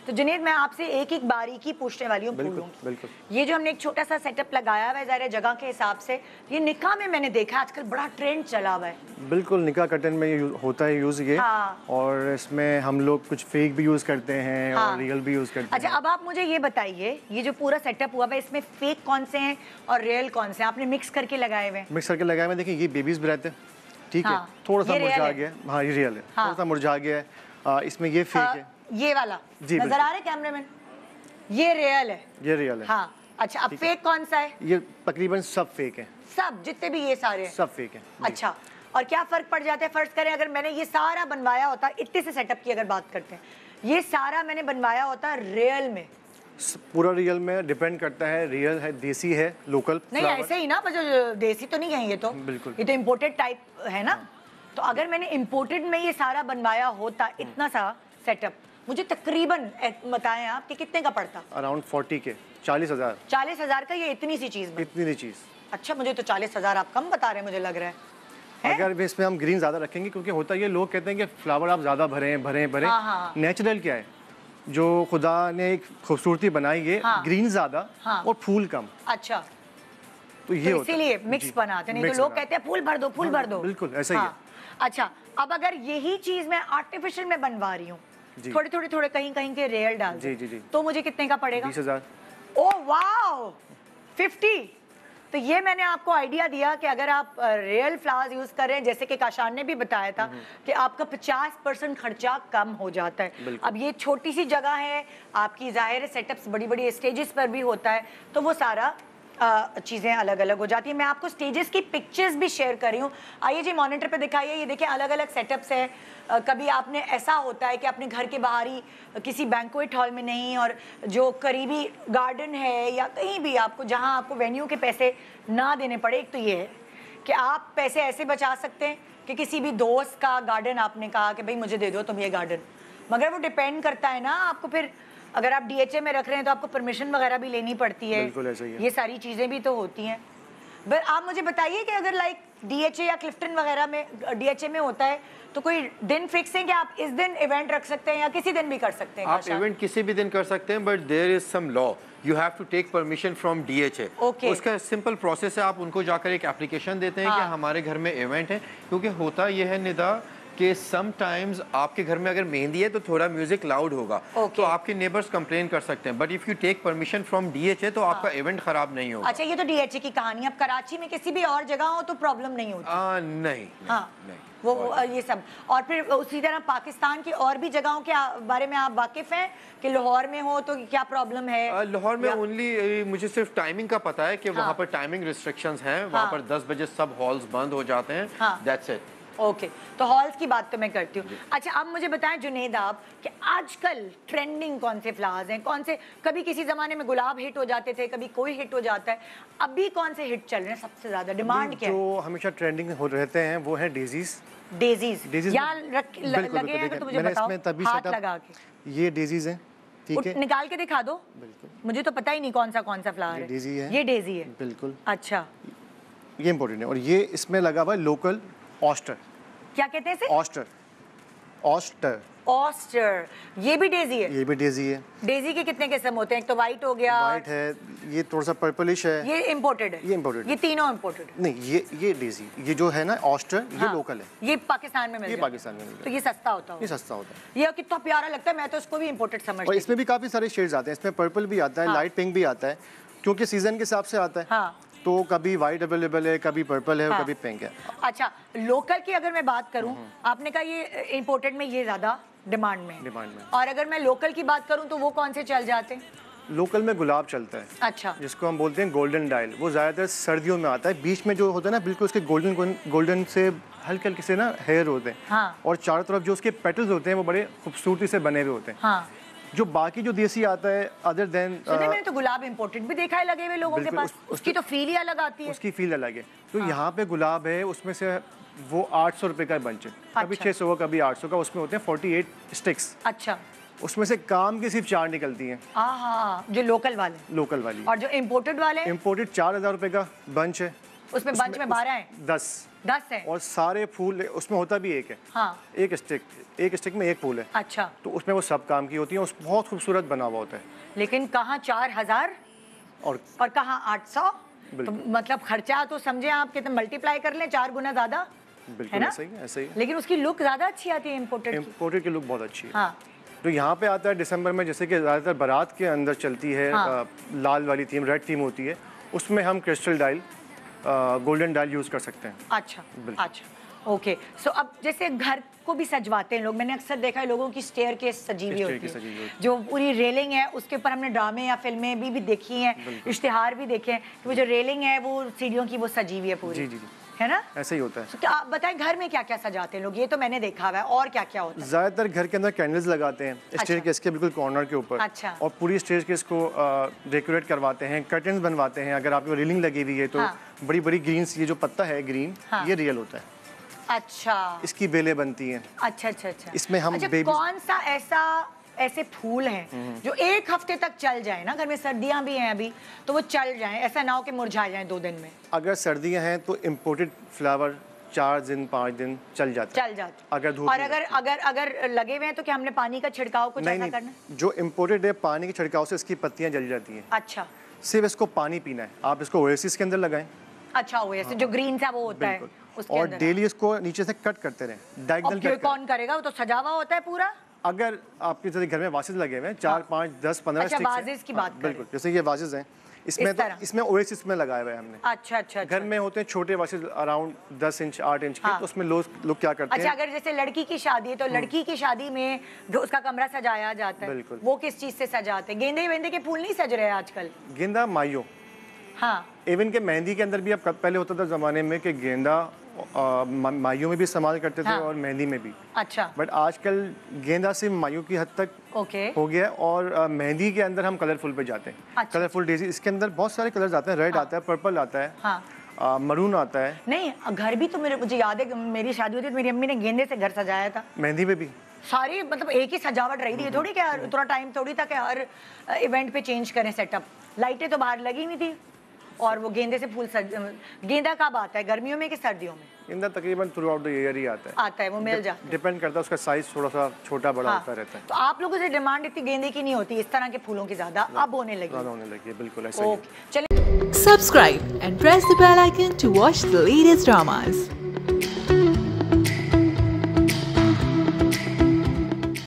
तो जुनेद, मैं आपसे एक एक बारीकी पूछने वाली हूँ फूलों की। बिल्कुल। ये जो हमने एक छोटा सा सेटअप लगाया हुआ है ज़ाहिर जगह के हिसाब से, ये निकाह में मैंने देखा आजकल बड़ा ट्रेंड चला हुआ है। बिल्कुल, निकाह कर्टन में ये होता है यूज़ ये। हाँ। और इसमें हम लोग कुछ फेक भी यूज़ करते हैं और रियल भी यूज़ करते हैं। अच्छा, अब आप मुझे ये बताइए, ये जो पूरा सेटअप हुआ है इसमें फेक कौन से हैं और रियल कौन से हैं? आपने मिक्स करके लगाए हुए हैं? मिक्स करके लगाए हुए। देखिए, ये बेबीज भी रहते हैं, ठीक है, थोड़ा सा मुरझा गया है। हाँ, ये रियल है, थोड़ा सा मुरझा गया है। इसमें ये फेक है, ये वाला जी नजर आ रहा है कैमरामैन? ये रियल है, ये रियल है। हाँ। अच्छा, अब फेक कौन सा है? ये तकरीबन सब फेक है, सब जितने भी ये सारे हैं सब फेक है। अच्छा, और क्या फर्क पड़ जाता है? फर्ज करें अगर मैंने ये सारा बनवाया होता, इतने से सेटअप की अगर बात करते हैं, ये सारा मैंने बनवाया होता रियल में, पूरा रियल में डिपेंड करता है, रियल है, देसी है, लोकल नहीं ऐसे ही ना, देसी तो नहीं है ये तो, बिल्कुल, ये तो इम्पोर्टेड टाइप है ना। तो अगर मैंने इम्पोर्टेड में ये सारा बनवाया होता, इतना सा सेटअप, मुझे तकरीबन बताएं आप कि कितने का पड़ता? अराउंड 40 के 40,000। 40,000 का ये इतनी सी चीज? इतनी सी चीज। अच्छा, मुझे तो 40,000 आप कम बता रहे हैं, मुझे लग रहा है। अगर इसमें हम ग्रीन ज्यादा रखेंगे, क्योंकि होता है ये लोग कहते हैं कि फ्लावर आप ज्यादा भरें भरें भरें। नेचुरल क्या है, जो खुदा ने एक खूबसूरती बनाई है, ग्रीन ज्यादा और फूल कम। अच्छा, तो ये तो इसीलिए मिक्स बनाते, नहीं तो लोग कहते हैं फूल भर दो, फूल भर दो। बिल्कुल ऐसा ही है। अच्छा, अब अगर यही चीज मैं आर्टिफिशियल में बनवा रही हूँ, थोड़े कहीं कहीं के रियल डाल जी जी जी, तो मुझे कितने का पड़ेगा? 20,000। Oh wow, 50। तो ये मैंने आपको आइडिया दिया कि अगर आप रियल फ्लावर्स यूज कर रहे हैं, जैसे कि काशान ने भी बताया था कि आपका 50% खर्चा कम हो जाता है। अब ये छोटी सी जगह है आपकी, जाहिर है सेटअप्स बड़ी बड़ी स्टेजेस पर भी होता है, तो वो सारा चीज़ें अलग अलग हो जाती है। मैं आपको स्टेजेस की पिक्चर्स भी शेयर कर रही हूँ। आइए जी, मॉनिटर पे दिखाइए। ये देखिए अलग अलग सेटअप्स हैं। कभी आपने ऐसा होता है कि अपने घर के बाहर ही किसी बैंक्वेट हॉल में नहीं, और जो करीबी गार्डन है या कहीं भी आपको, जहाँ आपको वेन्यू के पैसे ना देने पड़े। एक तो ये है कि आप पैसे ऐसे बचा सकते हैं कि किसी भी दोस्त का गार्डन आपने कहा कि भाई मुझे दे दो तुम ये गार्डन, मगर वो डिपेंड करता है ना आपको, फिर अगर आप डीएचए में रख रहे हैं तो आपको परमिशन वगैरह भी लेनी पड़ती है। बिल्कुल ऐसा ही है। ये सारी चीज़ें भी तो होती हैं। बट आप मुझे बताइए कि अगर लाइक डीएचए या क्लिफ्टन वगैरह में, डीएचए में होता है तो कोई दिन फिक्स है कि आप इस दिन इवेंट रख सकते हैं या किसी दिन भी कर सकते हैं? आप इवेंट किसी भी दिन कर सकते हैं, but there is some law, you have to take permission from DHA. उसका सिंपल प्रोसेस है, आप उनको जाकर एक एप्लीकेशन देते हैं कि हमारे घर में इवेंट है। क्योंकि होता यह है निदा कि समटाइम्स आपके घर में अगर मेहंदी है तो थोड़ा म्यूजिक लाउड होगा, तो आपके नेबर्स कंप्लेन कर सकते हैं, but if you take permission from DHA तो आपका इवेंट खराब नहीं होगा। अच्छा, ये तो डीएचए की कहानी। अब कराची में किसी भी और जगह हो तो प्रॉब्लम नहीं होती? नहीं, नहीं, वो ये सब। और फिर उसी तरह पाकिस्तान की और भी जगहों के बारे में आप वाकिफ हैं कि लाहौर में हो तो क्या प्रॉब्लम है? लाहौर में ओनली मुझे सिर्फ टाइमिंग का पता है कि वहाँ पर टाइमिंग रिस्ट्रिक्शंस हैं, वहाँ पर 10 बजे सब हॉल्स बंद हो जाते हैं। That's it. ओके, तो हॉल्स की बात तो मैं करती हूँ। अच्छा, अब मुझे बताएं जुनेद आप कि आजकल ट्रेंडिंग कौन से फ्लावर्स हैं, कौन से, कभी किसी जमाने में गुलाब हिट हो जाते थे, कभी कोई हिट हो जाता है, अभी कौन से हिट चल रहे हैं सबसे ज्यादा? डिमांड क्या है? जो हमेशा ट्रेंडिंग हो रहते हैं वो है डेजीज। डेजीज यहाँ लगे हैं अगर तो मुझे बताओ, हाथ लगा के। ये डेजीज हैं, ठीक है, निकाल के दिखा दो। बिल्कुल, मुझे तो पता ही नहीं कौन सा फ्लावर है। डेजी है, ये डेजी है। बिल्कुल। अच्छा, ये इंपॉर्टेंट है। और ये इसमें लगा हुआ है लोकल ऑस्टर। क्या कहते हैं इसे? ऑस्टर। ऑस्टर। ऑस्टर, ये भी डेजी है? ये भी डेजी है। डेजी के कितने किस्म होते हैं? एक तो वाइट हो गया, वाइट है, ये थोड़ा सा पर्पलिश है। ये इंपोर्टेड है? ये इंपोर्टेड, ये तीनों इंपोर्टेड? नहीं, ये डेजी, ये जो है ना ऑस्टर, ये लोकल है। ये पाकिस्तान में मिलता है? ये पाकिस्तान में मिलता है। तो ये सस्ता होता है? ये सस्ता होता है। ये कितना प्यारा लगता है, मैं तो इसको भी इंपोर्टेड समझती हूँ। और इसमें भी काफी सारे शेड्स आते हैं, इसमें पर्पल भी आता है, लाइट पिंक भी आता है, क्योंकि सीजन के हिसाब से आता है। तो कभी वाइट अवेलेबल है, कभी पर्पल है, और कभी पिंक है। अच्छा, लोकल की अगर मैं बात करूं, आपने कहा ये इंपोर्टेड में ये ज्यादा डिमांड में। और अगर मैं लोकल की बात करूं तो वो कौन से चल जाते हैं? लोकल में गुलाब चलता है। अच्छा, जिसको हम बोलते हैं गोल्डन डायल। वो ज्यादातर सर्दियों में आता है, बीच में जो होता है ना बिल्कुल उसके गोल्डन से हल्के हल्के से ना हेयर होते हैं। और चारों तरफ जो उसके पेटल्स होते हैं वो बड़े खूबसूरती से बने हुए होते हैं। जो बाकी जो देसी आता है अदर देन, मैंने तो गुलाब इंपोर्टेड भी देखा है लगे हुए लोगों के पास, उसकी तो फील ही अलग आती है। उसकी फील अलग है। तो यहाँ पे गुलाब है, उसमें से वो 800 रुपए का बंच है, कभी 600 का, कभी 800 का। उसमें होते हैं 48 स्टिक्स। अच्छा, उसमें से काम की सिर्फ 4 निकलती हैं। जो लोकल वाली। और जो इम्पोर्टेड वाले, इम्पोर्टेड 4,000 रुपए का बंच है। उसमें बंच में 12 हैं? 10 है। और सारे फूल उसमें होता भी एक है। हाँ। एक स्टिक में एक फूल है। अच्छा। तो उसमें वो सब काम की होती है, उस बहुत खूबसूरत बना हुआ होता है। लेकिन कहाँ 4000 और कहाँ 800? तो मतलब खर्चा तो समझे आप कितना मल्टीप्लाई कर लें, 4 गुना ज्यादा। बिल्कुल ऐसा ही है। लेकिन उसकी लुक ज्यादा अच्छी आती है इम्पोर्टेड की लुक बहुत अच्छी है। हाँ। तो यहाँ पे आता है दिसंबर में, जैसे कि ज़्यादातर बारात के अंदर चलती है। हाँ। लाल वाली थीम, रेड थीम होती है, उसमें हम crystal dial, golden dial use कर सकते हैं। अच्छा, ओके। सो अब जैसे घर को भी सजवाते हैं लोग, मैंने अक्सर देखा है लोगों की स्टेयर केस सजी हुई होती है, जो पूरी रेलिंग है उसके ऊपर हमने ड्रामे या फिल्में भी देखी हैं, इश्तिहार भी देखे हैं कि वो जो रेलिंग है वो सीढ़ियों की वो सजी हुई है पूरी। जी। है ना? ऐसा ही होता है। तो आप बताएं घर में क्या क्या सजाते हैं लोग? ये तो मैंने देखा हुआ है, और क्या क्या होता है? ज्यादातर घर के अंदर कैंडल्स लगाते हैं स्टेयर केस के बिल्कुल कॉर्नर के ऊपर। अच्छा। और पूरी स्टेयर केस को डेकोरेट करवाते हैं, कर्टन्स बनवाते हैं। अगर आपको रेलिंग लगी हुई है तो बड़ी बड़ी ग्रीन्स, ये जो पत्ता है ग्रीन, ये रियल होता है। अच्छा। इसकी बेलें बनती हैं। अच्छा। इसमें हम कौन सा ऐसे फूल हैं जो एक हफ्ते तक चल जाए ना, घर में सर्दियां भी हैं अभी, तो वो चल जाएं, ऐसा ना हो कि मुरझा जाएं 2 दिन में? अगर सर्दियां हैं तो इम्पोर्टेड फ्लावर 4 दिन 5 दिन चल जाता है। अगर धूप और अगर लगे हुए हैं तो क्या हमने पानी का छिड़काव कुछ ऐसा करना है? जो इम्पोर्टेड है पानी के छिड़काव से इसकी पत्तियां जल जाती हैं। अच्छा। सिर्फ इसको पानी पीना है। आप इसको ओएसिस के अंदर लगाएं। अच्छा, ओएसिस जो ग्रीन सा वो होता है उसके और डेली इसको नीचे से कट करते रहें, डायगोनल कट। कौन करेगा? वो तो सजावा होता है पूरा। अगर आपके जैसे घर में वासेस लगे हुए हैं 4 5 10 15 स्टिक्स, वासेस की बात बिल्कुल, जैसे ये वासेस हैं, इसमें ओएसिस में लगाए हुए हैं हमने। अच्छा। घर में होते हैं छोटे वासेस अराउंड 10 इंच 8 इंच के, तो उसमें लोग क्या करते हैं? अच्छा, अगर जैसे लड़की की शादी है तो लड़की की शादी में जो उसका कमरा सजाया जाता है, वो किस चीज से सजाते हैं? गेंदे के फूल नहीं सज रहे आजकल? गेंदा, माइयो। हाँ। इवन के मेहंदी के अंदर भी अब पहले होता था जमाने में कि गेंदा माइयों में भी इस्तेमाल करते थे। हाँ। और मेहंदी में भी। अच्छा। बट आजकल गेंदा सिर्फ माइयों की हद तक हो गया, और मेहंदी के अंदर हम कलरफुल पे जाते हैं। अच्छा। कलरफुल डेजी, इसके अंदर बहुत सारे कलर्स आते हैं। रेड आता है, पर्पल आता है, हाँ। मरून आता है। नहीं, घर भी तो मुझे याद है मेरी शादी होती तो मेरी अम्मी ने गेंदे से घर सजाया था। मेहंदी में भी सारी मतलब एक ही सजावट रही थी। थोड़ी क्या थोड़ा टाइम थोड़ी था कि हर इवेंट पे चेंज करें सेटअप। लाइटें तो बाहर लगी नहीं थी, और वो गेंदे से फूल गेंदा कब आता है, गर्मियों में कि सर्दियों में? गेंदा तकरीबन थ्रू आउट द ईयर ही आता है, वो मिल जाता है। डिपेंड करता है, उसका साइज थोड़ा सा छोटा बड़ा होता रहता है। तो आप लोगों से डिमांड इतनी गेंदे की नहीं होती, इस तरह के फूलों की ज्यादा अब होने लगी है। बिल्कुल ऐसा ही। चलिए, subscribe and press the bell icon to watch the latest dramas.